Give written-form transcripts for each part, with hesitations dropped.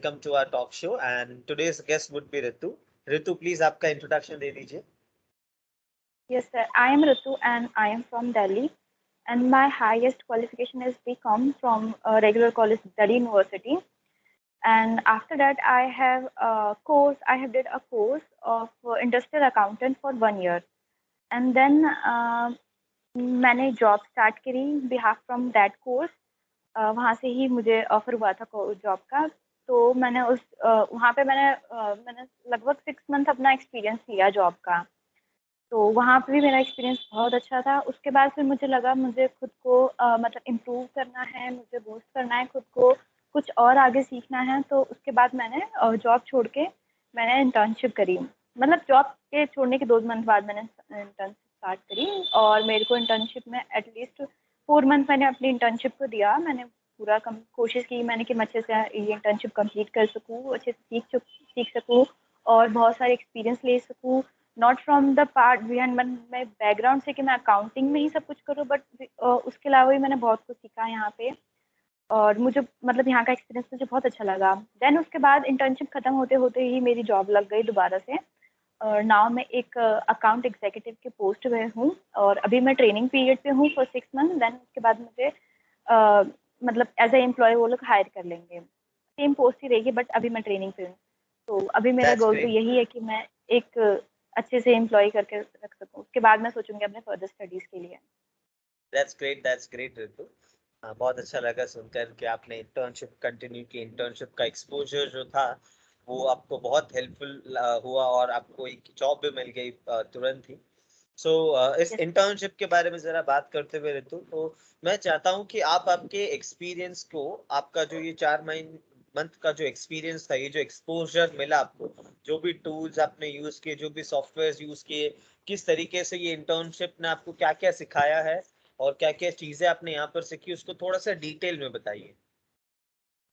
welcome to our talk show. And today's guest would be Ritu. Ritu, please आपका introduction दे दीजिए. Yes, sir. I am Ritu and I am from Delhi. And my highest qualification is BCom from regular college, Delhi University. And after that, I have a course. I have did a course of industrial accountant for 1 year. And then मैंने job start करी behalf from that course. वहाँ से ही मुझे offer हुआ था job का. तो मैंने वहाँ पे मैंने लगभग 6 मंथ अपना एक्सपीरियंस लिया जॉब का. तो वहाँ पे भी मेरा एक्सपीरियंस बहुत अच्छा था. उसके बाद फिर मुझे लगा मुझे खुद को मतलब इम्प्रूव करना है, मुझे बूस्ट करना है खुद को, कुछ और आगे सीखना है. तो उसके बाद मैंने जॉब छोड़ के मैंने इंटर्नशिप करी. मतलब जॉब के छोड़ने के 2 मंथ बाद मैंने इंटर्नशिप स्टार्ट करी. और मेरे को इंटर्नशिप में एटलीस्ट 4 मंथ मैंने अपनी इंटर्नशिप को दिया. मैंने पूरा कोशिश की मैंने कि मैं अच्छे से ये इंटर्नशिप कंप्लीट कर सकूँ, अच्छे से सीख सकूँ और बहुत सारे एक्सपीरियंस ले सकूँ. Not from the part behind मैं बैकग्राउंड से कि मैं अकाउंटिंग में ही सब कुछ करूँ, बट उसके अलावा भी मैंने बहुत कुछ सीखा यहाँ पे. और मुझे मतलब यहाँ का एक्सपीरियंस मुझे बहुत अच्छा लगा. देन उसके बाद इंटर्नशिप खत्म होते होते ही मेरी जॉब लग गई दोबारा से. और नाउ मैं एक अकाउंट एग्जीक्यूटिव के पोस्ट पे हूँ और अभी मैं ट्रेनिंग पीरियड पे हूँ फॉर 6 मंथ. देन उसके बाद मुझे मतलब एज ए एम्प्लॉय वो लोग हायर कर लेंगे. सेम पोस्ट ही रहेगी बट अभी मैं ट्रेनिंग पे हूँ. तो अभी मेरा That's गोल तो great. यही है कि मैं एक अच्छे से एम्प्लॉय करके रख सकूँ. उसके बाद मैं सोचूंगी अपने फर्दर स्टडीज के लिए. That's great. That's great, Ritu. बहुत अच्छा लगा सुनकर कि आपने इंटर्नशिप कंटिन्यू की. इंटर्नशिप का एक्सपोजर जो था वो आपको बहुत हेल्पफुल हुआ और आपको एक जॉब भी मिल गई तुरंत ही. सो इस Yes. इंटर्नशिप के बारे में जरा बात करते हुए ऋतु, तो मैं चाहता हूँ कि आप आपके एक्सपीरियंस को, आपका जो ये 4 मंथ का जो एक्सपीरियंस था, ये जो एक्सपोजर मिला आपको, जो भी टूल्स आपने यूज किए, जो भी सॉफ्टवेयर यूज किए, किस तरीके से ये इंटर्नशिप ने आपको क्या क्या सिखाया है और क्या क्या चीजें आपने यहाँ पर सीखी, उसको थोड़ा सा डिटेल में बताइए.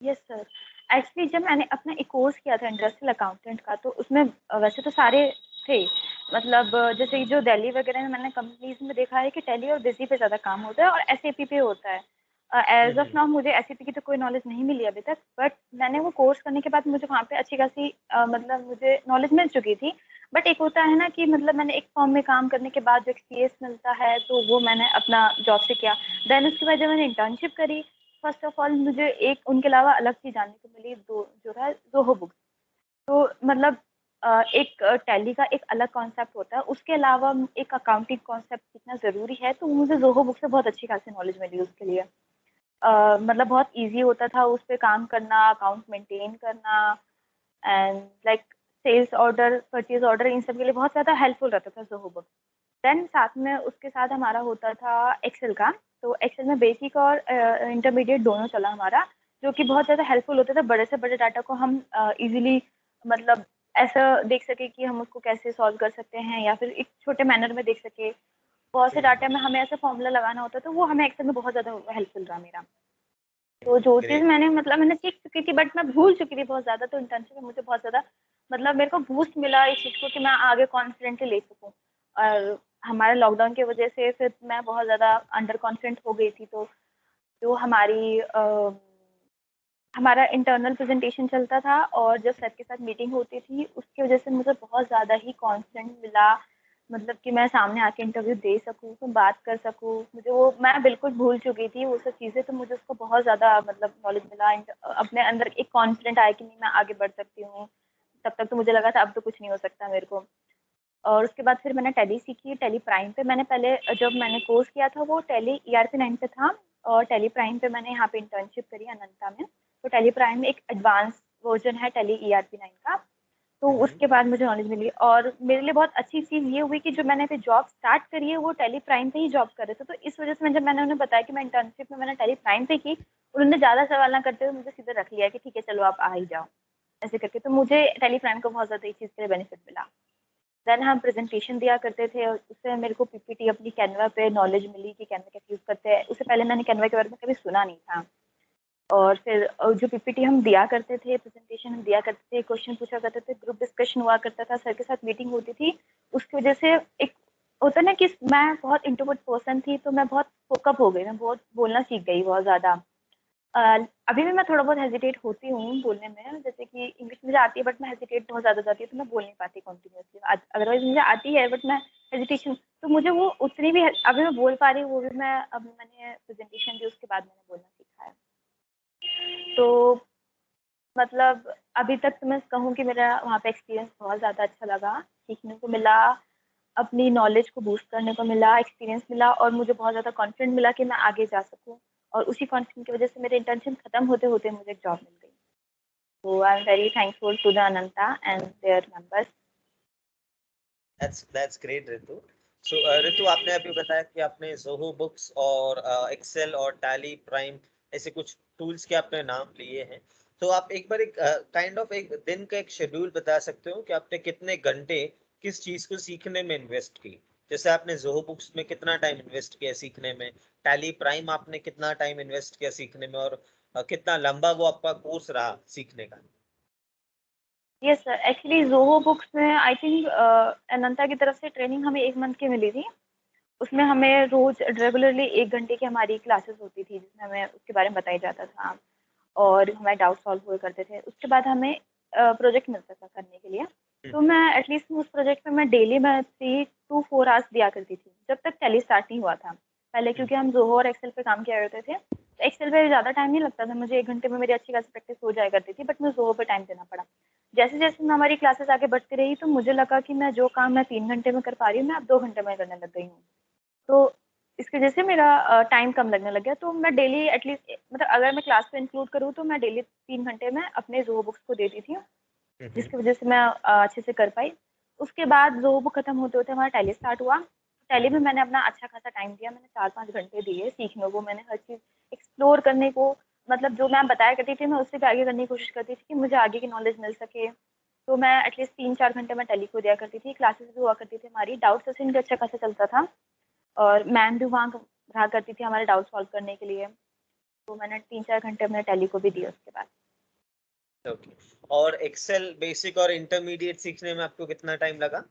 Yes sir. एक्चुअली जब मैंने अपना एक कोर्स किया था इंडस्ट्रियल अकाउंटेंट का, तो उसमें वैसे तो सारे थे. मतलब जैसे जो दिल्ली वगैरह में मैंने कंपनीज में देखा है कि टैली और बिजी पे ज़्यादा काम होता है और एसएपी पे होता है. एज ऑफ नाउ मुझे एसएपी की तो कोई नॉलेज नहीं मिली अभी तक, बट मैंने वो कोर्स करने के बाद मुझे वहाँ पे अच्छी खासी मतलब मुझे नॉलेज मिल चुकी थी. बट एक होता है ना कि मतलब मैंने एक फॉर्म में काम करने के बाद जो एक्सपीरियंस मिलता है तो वो मैंने अपना जॉब से किया. देन उसके बाद जब मैंने इंटर्नशिप करी, फर्स्ट ऑफ ऑल मुझे एक उनके अलावा अलग चीज़ जानने को मिली, दो जो था ज़ोहो बुक्स. तो मतलब एक टैली का एक अलग कॉन्सेप्ट होता है, उसके अलावा एक अकाउंटिंग कॉन्सेप्ट सीखना ज़रूरी है. तो मुझे ज़ोहो बुक से बहुत अच्छी खासी नॉलेज मिली उसके लिए. मतलब बहुत ईजी होता था उस पर काम करना, अकाउंट मेंटेन करना and like sales order, purchase order, इन सब के लिए बहुत ज़्यादा हेल्पफुल रहता था ज़ोहो बुक. देन साथ में उसके साथ हमारा होता था एक्सेल का. तो एक्सेल में बेसिक और इंटरमीडिएट दोनों चला हमारा, जो कि बहुत ज़्यादा हेल्पफुल होता था. बड़े से बड़े डाटा को हम इजीली मतलब ऐसा देख सके कि हम उसको कैसे सॉल्व कर सकते हैं या फिर एक छोटे मैनर में देख सके. बहुत से डाटा में हमें ऐसा फॉर्मूला लगाना होता तो वो हमें एक्सेल में बहुत ज़्यादा हेल्पफुल रहा मेरा. तो जो चीज़ ग्रेट. मैंने सीख चुकी थी बट मैं भूल चुकी थी बहुत ज़्यादा. तो इंटर्नशिप में मुझे बहुत ज़्यादा मतलब मेरे को बूस्ट मिला इस चीज़ को कि मैं आगे कॉन्फिडेंटली ले सकूँ. और हमारे लॉकडाउन की वजह से फिर मैं बहुत ज़्यादा अंडर कॉन्फिडेंट हो गई थी. तो जो हमारा इंटरनल प्रेजेंटेशन चलता था और जब सर के साथ मीटिंग होती थी उसकी वजह से मुझे बहुत ज़्यादा ही कॉन्फिडेंस मिला. मतलब कि मैं सामने आके इंटरव्यू दे सकूँ, तो बात कर सकूँ. मुझे वो मैं बिल्कुल भूल चुकी थी वो सब चीज़ें. तो मुझे उसको बहुत ज़्यादा मतलब नॉलेज मिला एंड अपने अंदर एक कॉन्फिडेंट आया कि नहीं मैं आगे बढ़ सकती हूँ. तब तक तो मुझे लगा था अब तो कुछ नहीं हो सकता मेरे को. और उसके बाद फिर मैंने टैली सीखी. टैली प्राइम पे मैंने पहले जब मैंने कोर्स किया था वो टैली ERP 9 पे था. और टैली प्राइम पे मैंने यहाँ पे इंटर्नशिप करी अनंता में. तो टैली प्राइम में एक एडवांस वर्जन है टैली ERP 9 का. तो उसके बाद मुझे नॉलेज मिली और मेरे लिए बहुत अच्छी चीज़ ये हुई कि जो मैंने अभी जॉब स्टार्ट करी है वो टैली प्राइम पे ही जॉब कर रहे थे. तो इस वजह से जब मैंने उन्हें बताया कि मैं इंटर्नशिप में मैंने टैली प्राइम पे की, उन्होंने ज़्यादा सवाल ना करते हुए मुझे सीधे रख लिया कि ठीक है चलो आप आ ही जाओ ऐसे करके. तो मुझे टैली प्राइम को बहुत ज़्यादा इस चीज़ के लिए बेनिफिट मिला. देन हम प्रेजेंटेशन दिया करते थे और उससे मेरे को पीपीटी अपनी कैनवा पे नॉलेज मिली कि कैनवा कैसे यूज़ करते हैं. उससे पहले मैंने कैनवा के बारे में कभी सुना नहीं था. और फिर जो पीपीटी हम दिया करते थे, प्रेजेंटेशन हम दिया करते थे, क्वेश्चन पूछा करते थे, ग्रुप डिस्कशन हुआ करता था, सर के साथ मीटिंग होती थी. उसकी वजह से एक होता ना कि मैं बहुत इंट्रोवर्ट पर्सन थी तो मैं बहुत फोकअप हो गई, मैं बहुत बोलना सीख गई बहुत ज़्यादा. अभी भी मैं थोड़ा बहुत हेजिटेट होती हूँ बोलने में, जैसे कि इंग्लिश मुझे आती है बट मैं हेजिटेट बहुत ज़्यादा जाती है, तो मैं बोल नहीं पाती कंटिन्यूअसली। अदरवाइज मुझे आती है बट मैं हेजिटेशन, तो मुझे वो उतनी भी अभी मैं बोल पा रही हूँ, वो भी मैं अब मैंने प्रेजेंटेशन दी उसके बाद मैंने बोलना सीखा है। तो मतलब अभी तक तो मैं कहूँ कि मेरा वहाँ पे एक्सपीरियंस बहुत ज़्यादा अच्छा लगा, सीखने को मिला, अपनी नॉलेज को बूस्ट करने को मिला, एक्सपीरियंस मिला और मुझे बहुत ज़्यादा कॉन्फिडेंट मिला कि मैं आगे जा सकूँ। और उसी कॉन्फिडेंस की वजह से मेरे इंटर्नशिप खत्म होते-होते मुझे एक जॉब मिल गई। So I'm very thankful to the Ananta and their members. That's great, Ritu. सो रितु, आपने अभी बताया कि आपने ज़ोहो बुक्स और एक्सेल और टैली प्राइम ऐसे कुछ टूल्स के आपने नाम लिए हैं। तो आप एक बार एक काइंड ऑफ एक दिन का एक शेड्यूल बता सकते हो कि आपने कितने घंटे किस चीज को सीखने में इन्वेस्ट की? जैसे आपने ज़ोहो बुक्स में कितना टाइम इन्वेस्ट किया सीखने में, टैली प्राइम आपने कितना टाइम इन्वेस्ट किया सीखने में, और कितना लंबा वो आपका कोर्स रहा सीखने का? Yes sir, actually Zoho books में आई थिंक अनंता की तरफ से ट्रेनिंग हमें 1 मंथ की मिली थी। उसमें हमें रोज रेगुलरली 1 घंटे की हमारी क्लासेस होती थी, जिसमें हमें उसके बारे में बताया जाता था और हमारे डाउट सॉल्व हुआ करते थे। उसके बाद हमें प्रोजेक्ट मिलता था करने के लिए। तो मैं एटलीस्ट उस प्रोजेक्ट में मैं डेली मैं 3 टू 4 आवर्स दिया करती थी, जब तक टैली स्टार्ट नहीं हुआ था। पहले क्योंकि हम ज़ोहो और एक्सेल पे काम किया करते थे, तो एक्सेल पे ज़्यादा टाइम नहीं लगता था, मुझे 1 घंटे में मेरी अच्छी खासी प्रैक्टिस हो जाया करती थी, बट मुझे ज़ोहो पे टाइम देना पड़ा। जैसे-जैसे हमारी क्लासेस आगे बढ़ती रही, तो मुझे लगा कि मैं जो काम मैं 3 घंटे में कर पा रही हूँ, मैं अब 2 घंटे में करने लग गई हूँ। तो इसकी वजह से मेरा टाइम कम लगने लग गया। तो मैं डेली एटलीस्ट मतलब अगर मैं क्लास को इंक्लूड करूँ तो मैं डेली 3 घंटे में अपने ज़ोहो बुक्स को देती थी, जिसकी वजह से मैं अच्छे से कर पाई। उसके बाद ज़ोहो बुक खत्म होते-होते हमारा टैली स्टार्ट हुआ। टैली में मैंने अपना अच्छा खासा टाइम दिया, मैंने 4-5 घंटे दिए सीखने को, मैंने हर चीज़ एक्सप्लोर करने को, मतलब जो मैम बताया करती थी मैं उससे भी आगे करने की कोशिश करती थी कि मुझे आगे की नॉलेज मिल सके। तो मैं एटलीस्ट 3-4 घंटे मैं टैली को दिया करती थी, क्लासेस भी हुआ करती थी हमारी, डाउट सेशन भी अच्छा खासा चलता था। और मैम भी वहाँ रहा करती थी हमारे डाउट सॉल्व करने के लिए। तो मैंने 3-4 घंटे अपने टैली को भी दिए उसके बाद। ओके। और एक्सेल बेसिक और इंटरमीडिएट सीखने में आपको कितना टाइम लगा?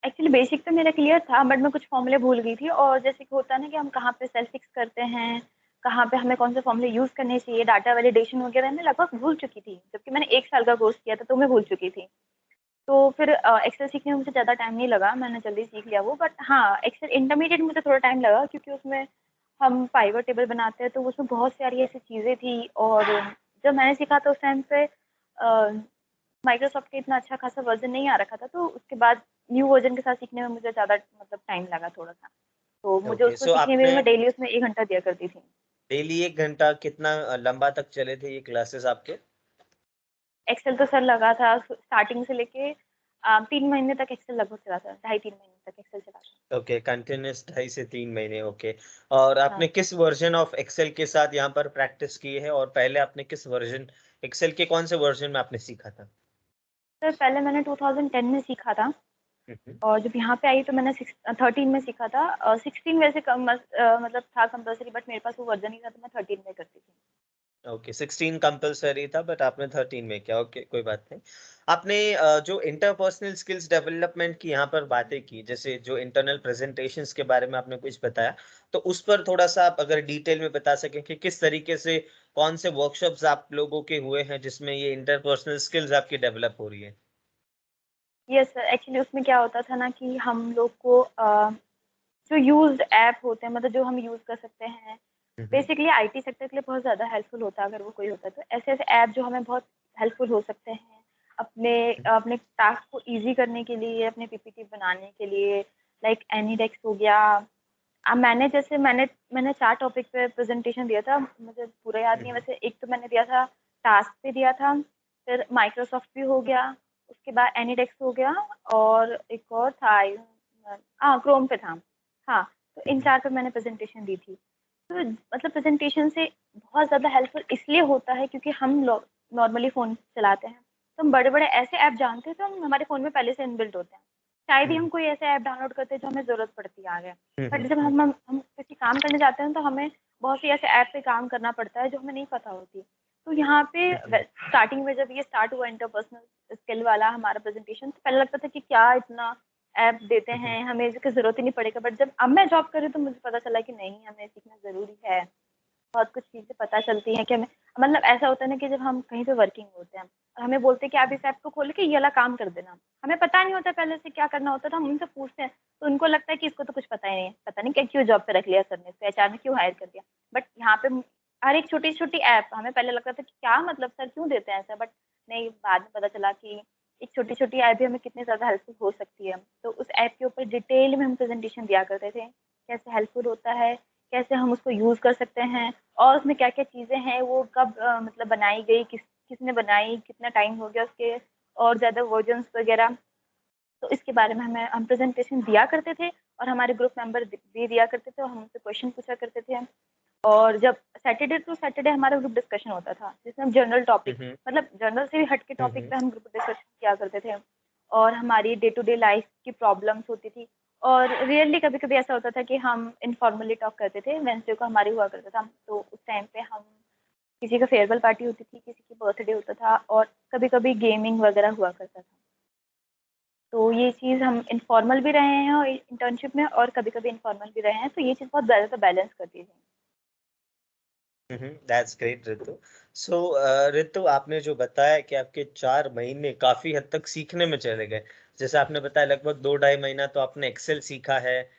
एक्चुअली बेसिक तो मेरा क्लियर था, बट मैं कुछ फॉर्मूले भूल गई थी, और जैसे कि होता है ना कि हम कहाँ पे सेल फिक्स करते हैं, कहाँ पे हमें कौन से फॉर्मूले यूज़ करने चाहिए, डाटा वैलिडेशन वगैरह मैं लगभग भूल चुकी थी। जबकि मैंने 1 साल का कोर्स किया था, तो मैं भूल चुकी थी। तो फिर एक्सेल सीखने में मुझे ज़्यादा टाइम नहीं लगा, मैंने जल्दी सीख लिया वो। बट हाँ, एक्सेल इंटरमीडिएट में मुझे थोड़ा टाइम लगा, क्योंकि उसमें हम पाइवट टेबल बनाते हैं, तो उसमें बहुत सारी ऐसी चीज़ें थी। और जब मैंने सीखा तो उस टाइम पे माइक्रोसॉफ्ट का इतना अच्छा खासा वर्ज़न नहीं आ रखा था, तो उसके बाद न्यू वर्ज़न के साथ सीखने में मुझे ज़्यादा मतलब टाइम लगा थोड़ा-सा। तो मुझे ओके, उसको सो सीखने में भी आपने मैं डेली उसमें 1 घंटा दिया करती थी। डेली 1 घंटा कितना लंबा तक चले थे ये क्लासेस आपके? एक्सेल तो सर लगा था स्टार्टिंग से लेके 3 महीने तक एक्सेल लगभग चला था, ढाई 3 महीने तक एक्सेल चला था। ओके, कंटिन्यूअस 2.5 से 3 महीने। ओके। और आपने हाँ। किस वर्जन ऑफ एक्सेल के साथ यहाँ पर प्रैक्टिस की है, और पहले आपने किस वर्जन एक्सेल के कौन से वर्जन में आपने सीखा था? सर पहले मैंने 2010 में सीखा था, हम्म। और जब यहाँ पे आई तो मैंने 13 में सीखा था। 16 वैसे मतलब था कंपल्सरी, बट मेरे पास वो वर्ज़न नहीं था, तो मैं 13 में करती थी। ओके, 16 कंपलसरी था बट आपने 13 में किया। ओके, कोई बात नहीं। आपने जो इंटरपर्सनल स्किल्स डेवलपमेंट की यहाँ पर बातें की, जैसे जो इंटरनल प्रेजेंटेशंस के बारे में आपने कुछ बताया, तो उस पर थोड़ा सा आप अगर डिटेल में बता सकें कि किस तरीके से कौन से वर्कशॉप्स आप लोगों के हुए हैं जिसमें ये इंटरपर्सनल स्किल्स आपकी डेवलप हो रही है? यस सर, एक्चुअली उसमें क्या होता था ना कि हम लोग को जो यूज्ड ऐप होते हैं, मतलब जो हम यूज़ कर सकते हैं, हम्म। बेसिकली आईटी सेक्टर के लिए बहुत ज़्यादा हेल्पफुल होता है अगर वो कोई होता है। तो ऐसे-ऐसे ऐप जो हमें बहुत हेल्पफुल हो सकते हैं, अपने अपने टास्क को ईज़ी करने के लिए, अपने पीपीटी बनाने के लिए, लाइक एनीडेस्क हो गया। मैंने जैसे मैंने 4 टॉपिक पे प्रेज़ेंटेशन दिया था, मुझे पूरा याद नहीं है वैसे। एक तो मैंने दिया था टास्क पे दिया था, फिर माइक्रोसॉफ्ट भी हो गया, उसके बाद एनीडेस्क हो गया, और एक और था क्रोम पे था। हाँ, तो इन 4 पे मैंने प्रेज़ेंटेशन दी थी। तो मतलब प्रेज़ेंटेशन से बहुत ज़्यादा हेल्पफुल इसलिए होता है क्योंकि हम लोग नॉर्मली फ़ोन चलाते हैं, तो हम बड़े-बड़े ऐसे ऐप जानते हैं, तो हम हमारे फ़ोन में पहले से इनबिल्ट होते हैं। शायद ही हम कोई ऐसे ऐप डाउनलोड करते हैं जो हमें ज़रूरत पड़ती है आगे। बट जब हम किसी काम करने जाते हैं तो हमें बहुत सी ऐसे ऐप पे काम करना पड़ता है जो हमें नहीं पता होती। तो यहाँ पे स्टार्टिंग में जब ये स्टार्ट हुआ इंटरपर्सनल स्किल वाला हमारा प्रेज़ेंटेशन, तो पहले लगता था कि क्या इतना ऐप देते हैं, हमें इसकी ज़रूरत ही नहीं पड़ेगा। बट जब अब मैं जॉब कर रही हूँ तो मुझे पता चला कि नहीं, हमें सीखना ज़रूरी है। बहुत कुछ चीज़ें पता चलती हैं कि हमें मतलब ऐसा होता है ना कि जब हम कहीं पे वर्किंग होते हैं और हमें बोलते हैं कि आप इस ऐप को खोल के ये वाला काम कर देना। हमें पता नहीं होता पहले से क्या करना होता है, तो हम उनसे पूछते हैं, तो उनको लगता है कि इसको तो कुछ पता ही नहीं है। पता नहीं क्या क्यों जॉब पे रख लिया सर ने, इसको एचआर में क्यों हायर कर दिया। बट यहाँ पे हर एक छोटी-छोटी ऐप हमें पहले लगता था कि क्या मतलब सर क्यों देते हैं ऐसा? बट नहीं, बाद में पता चला कि एक छोटी-छोटी ऐप भी हमें कितनी ज़्यादा हेल्पफुल हो सकती है। तो उस ऐप के ऊपर डिटेल में हम प्रेज़ेंटेशन दिया करते थे, कैसे हेल्पफुल होता है, कैसे हम उसको यूज़ कर सकते हैं और उसमें क्या-क्या चीज़ें हैं, वो कब मतलब बनाई गई, किसने बनाई, कितना टाइम हो गया उसके और ज़्यादा वर्जन्स वगैरह। तो इसके बारे में हम प्रेज़ेंटेशन दिया करते थे और हमारे ग्रुप मेंबर भी दिया करते थे और हम उनसे क्वेश्चन पूछा करते थे। और जब सैटरडे टू सैटरडे हमारा ग्रुप डिस्कशन होता था, जिसमें हम जनरल टॉपिक हम्म मतलब जनरल से भी हट के टॉपिक हम्म पे हम ग्रुप डिस्कशन किया करते थे और हमारी डे टू डे लाइफ की प्रॉब्लम्स होती थी और रियली कभी-कभी ऐसा होता था कि हम इनफॉर्मली टॉक करते थे। वेडनेसडे को हमारी हुआ करता था, तो उस टाइम पे हम किसी का फेयरवेल पार्टी होती थी, किसी की बर्थडे होता था और कभी-कभी गेमिंग वगैरह हुआ करता था। तो ये चीज़ हम इनफॉर्मल भी रहे हैं और इंटर्नशिप में और कभी-कभी इनफॉर्मल भी रहे हैं, तो ये चीज़ बहुत ज़्यादा बैलेंस करती थी। दैट्स ग्रेट ऋतु। सो ऋतु, आपने जो बताया कि आपके 4 महीने काफी हद तक सीखने में चले गए। जैसे आपने बताया लगभग 2 ढाई महीना तो आपने एक्सेल सीखा है,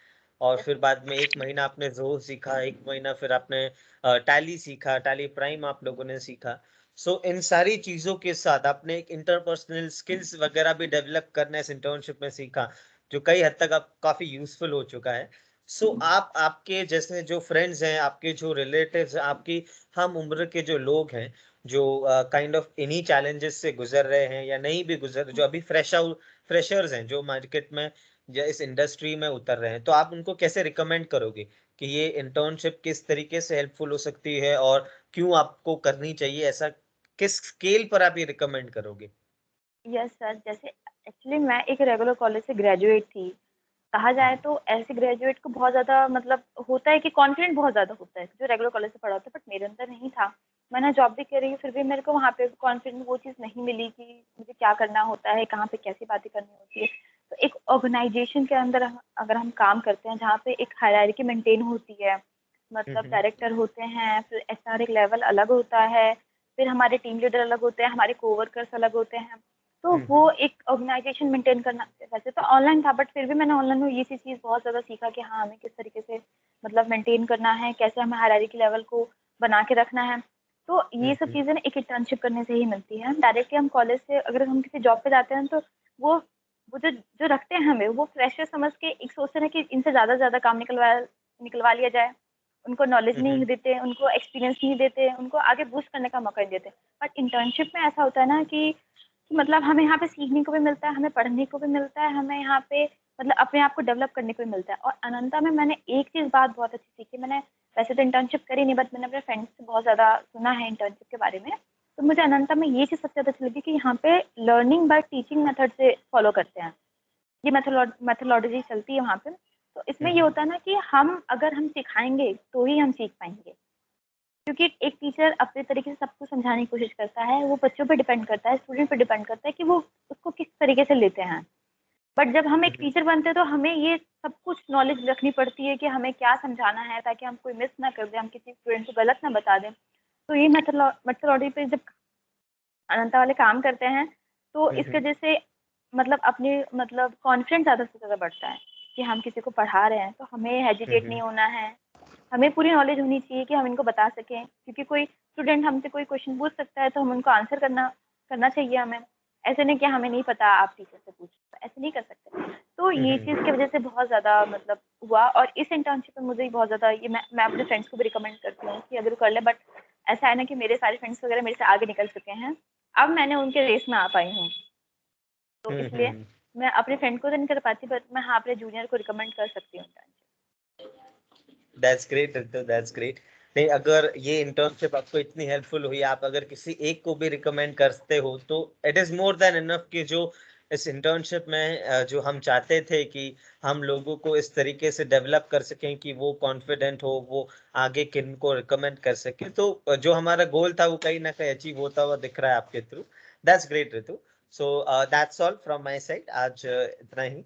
और फिर बाद में 1 महीना आपने रो सीखा, 1 महीना फिर आपने टैली सीखा, टैली प्राइम आप लोगों ने सीखा। सो इन सारी चीजों के साथ आपने एक इंटरपर्सनल स्किल्स वगैरह भी डेवलप करना इस इंटर्नशिप में सीखा, जो कई हद तक आप काफी यूजफुल हो चुका है। सो आप आपके जैसे जो फ्रेंड्स हैं, आपके जो रिलेटिव्स हैं, आपकी हम उम्र के जो लोग हैं, जो काइंड ऑफ इन्हीं चैलेंजेस से गुजर रहे हैं या नहीं भी गुजर, जो अभी फ्रेशर्स हैं, जो मार्केट में या इस इंडस्ट्री में उतर रहे हैं, तो आप उनको कैसे रिकमेंड करोगे कि ये इंटर्नशिप किस तरीके से हेल्पफुल हो सकती है और क्यों आपको करनी चाहिए? ऐसा किस स्केल पर आप ये रिकमेंड करोगे? यस सर, जैसे एक्चुअली मैं एक रेगुलर कॉलेज से ग्रेजुएट थी। कहा जाए तो ऐसे ग्रेजुएट को बहुत ज़्यादा मतलब होता है कि कॉन्फिडेंट बहुत ज़्यादा होता है, जो रेगुलर कॉलेज से पढ़ा होता है, बट मेरे अंदर नहीं था। मैंने जॉब भी करी, फिर भी मेरे को वहाँ पे कॉन्फिडेंट वो चीज़ नहीं मिली कि मुझे क्या करना होता है, कहाँ पे कैसी बातें करनी होती है। तो एक ऑर्गेनाइज़ेशन के अंदर अगर हम काम करते हैं, जहाँ पे एक हायरार्की मेंटेन होती है, मतलब हम्म डायरेक्टर होते हैं, फिर एचआर एक लेवल अलग होता है, फिर हमारे टीम लीडर अलग होते हैं, हमारे कोवर्कर्स अलग होते हैं। तो वो हम्म एक ऑर्गेनाइज़ेशन मेंटेन करना वैसे तो ऑनलाइन था, बट फिर भी मैंने ऑनलाइन में ये चीज़ बहुत ज़्यादा सीखा कि हाँ, हमें किस तरीके से मतलब मेंटेन करना है, कैसे हमें हायरार्की लेवल को बना के रखना है। तो ये सब हम्म चीज़ें ना एक इंटर्नशिप करने से ही मिलती हैं। डायरेक्टली हम कॉलेज से अगर हम किसी जॉब पे जाते हैं तो वो वो जो जो रखते हैं हमें, वो फ्रेशर समझ के एक सोचते हैं कि इनसे ज़्यादा से ज़्यादा काम निकलवा लिया जाए। उनको नॉलेज नहीं हम्म देते, उनको एक्सपीरियंस नहीं देते, उनको आगे बूस्ट करने का मौका नहीं देते। बट इंटर्नशिप में ऐसा होता है ना कि मतलब हमें यहाँ पे सीखने को भी मिलता है, हमें पढ़ने को भी मिलता है, हमें यहाँ पे मतलब अपने आप को डेवलप करने को भी मिलता है। और अनंता में मैंने एक चीज़ बात बहुत अच्छी सीखी, मैंने वैसे तो इंटर्नशिप करी नहीं, बट मैंने अपने फ्रेंड्स से बहुत ज़्यादा सुना है इंटर्नशिप के बारे में। तो मुझे अनंता में ये चीज़ सबसे ज़्यादा अच्छी लगी कि यहाँ पे लर्निंग बाय टीचिंग मेथड से फॉलो करते हैं। ये मेथोडोलॉजी चलती है वहाँ पे। तो इसमें ये हम्म होता है ना कि हम सिखाएँगे तो ही हम सीख पाएँगे। क्योंकि एक टीचर अपने तरीके से सबको समझाने की कोशिश करता है, वो बच्चों पे डिपेंड करता है, स्टूडेंट पे डिपेंड करता है कि वो उसको किस तरीके से लेते हैं। बट जब हम एक हम्म टीचर बनते हैं तो हमें ये सब कुछ नॉलेज रखनी पड़ती है कि हमें क्या समझाना है ताकि हम कोई मिस ना कर दें, हम किसी स्टूडेंट को गलत ना बता दें। तो ये मेथोडोलॉजी पे जब अनंता वाले काम करते हैं, तो इसकी हम्म वजह से मतलब अपने मतलब कॉन्फिडेंस ज़्यादा से ज़्यादा बढ़ता है कि हम किसी को पढ़ा रहे हैं, तो हमें हेजिटेट नहीं हम्म होना है। हमें पूरी नॉलेज होनी चाहिए कि हम इनको बता सकें, क्योंकि कोई स्टूडेंट हमसे कोई क्वेश्चन पूछ सकता है, तो हम उनको आंसर करना करना चाहिए हमें। ऐसे नहीं कि हमें नहीं पता, आप टीचर से पूछो, ऐसे नहीं कर सकते। तो ये चीज़ की वजह से बहुत ज़्यादा मतलब हुआ और इस इंटर्नशिप में मुझे बहुत ज़्यादा ये मैं अपने फ्रेंड्स को भी रिकमेंड करती हूँ कि अगर वो कर ले, बट ऐसा है ना कि मेरे सारे फ्रेंड्स वगैरह मेरे से आगे निकल चुके हैं। अब मैंने उनके रेस में आ पाई हूँ। तो इसलिए हम्म। मैं अपने फ्रेंड को तो नहीं कर पाती, बट मैं हाँ, अपने जूनियर को रिकमेंड कर सकती हूँ internship. That's great Ritu, that's great. नहीं, अगर ये इंटर्नशिप आपको इतनी हेल्पफुल हुई, आप अगर किसी एक को भी रिकमेंड करते हो, तो it is more than enough कि जो इस इंटर्नशिप में जो हम चाहते थे कि हम लोगों को इस तरीके से डेवलप कर सकें कि वो कॉन्फिडेंट हो, वो आगे किन को रिकमेंड कर सके, तो जो हमारा गोल था वो कहीं ना कहीं अचीव होता हुआ दिख रहा है आपके through. That's great Ritu. So that's all from my side, आज इतना ही।